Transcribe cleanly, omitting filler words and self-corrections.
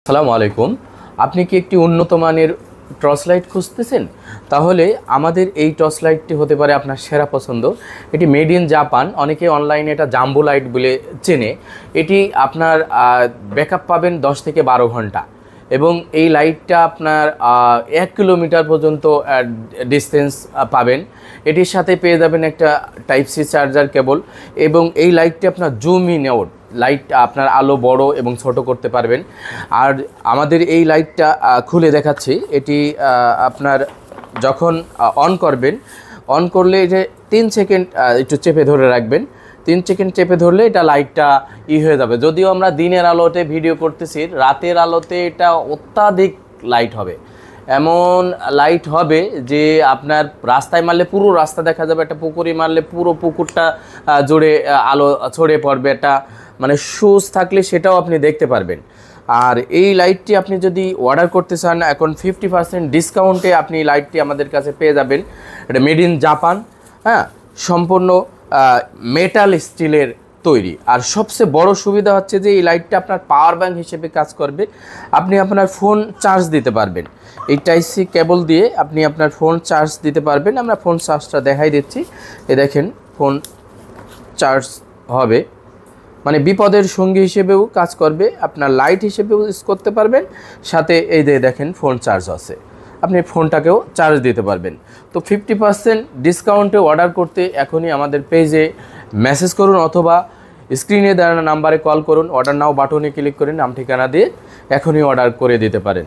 আসসালামু আলাইকুম। আপনি কি একটি উন্নত মানের টর্চ লাইট খুঁজতেছেন? তাহলে আমাদের এই টর্চ লাইটটি হতে পারে আপনার সেরা পছন্দ। এটি মেড ইন জাপান, অনেকে অনলাইনে এটা জাম্বো লাইট বলে চেনে। এটি আপনার ব্যাকআপ পাবেন 10 থেকে 12 ঘন্টা এবং এই লাইটটা আপনার 1 কিলোমিটার পর্যন্ত ডিস্টেন্স পাবেন। এটির সাথে পেয়ে যাবেন একটা টাইপ সি চার্জার কেবল এবং এই লাইটটি আপনার জুম ইন আউট লাইট, আপনার আলো বড় এবং ছোট করতে পারবেন। আর আমাদের এই লাইটটা খুলে দেখাচ্ছি। এটি আপনার যখন অন করবেন, অন করলে এই যে 3 সেকেন্ড একটু চেপে ধরে রাখবেন। 3 সেকেন্ড চেপে ধরলে এটা লাইটটা হয়ে যাবে। যদিও আমরা দিনের আলোতে ভিডিও করতেছি, রাতের আলোতে এটা অত্যাধিক লাইট হবে। এমন লাইট হবে যে আপনার রাস্তায় মারলে পুরো রাস্তা দেখা যাবে, একটা পুকুরে মারলে পুরো পুকুরটা জুড়ে আলো ছড়িয়ে পড়বে। একটা মানে সুজ থাকলে সেটাও আপনি দেখতে পারবেন। আর এই লাইটটি আপনি যদি অর্ডার করতে চান, এখন 50% ডিসকাউন্টে আপনি লাইটটি আমাদের কাছে পেয়ে যাবেন। এটা মেড ইন জাপান, হ্যাঁ, সম্পূর্ণ মেটাল স্টিলের তৈরি। আর সবচেয়ে বড় সুবিধা হচ্ছে যে এই লাইটটা আপনার পাওয়ার ব্যাংক হিসেবে কাজ করবে। আপনি আপনার ফোন চার্জ দিতে পারবেন। এই টাইপ সি কেবল দিয়ে আপনি আপনার ফোন চার্জ দিতে পারবেন। আমরা ফোন চার্জটা দেখাই দিচ্ছি। এ দেখেন, ফোন চার্জ হবে, মানে বিপদের সঙ্গী হিসেবেও কাজ করবে, আপনার লাইট হিসেবেও ইউজ করতে পারবেন। সাথে এই যে দেখেন ফোন চার্জ আছে, আপনি ফোনটাকেও চার্জ দিতে পারবেন। তো 50% ডিসকাউন্টে অর্ডার করতে এখনই আমাদের পেজে মেসেজ করুন অথবা স্ক্রিনে দেওয়া নাম্বারে কল করুন। অর্ডার নাও বাটনে ক্লিক করে নাম ঠিকানা দিয়ে এখনই অর্ডার করে দিতে পারেন।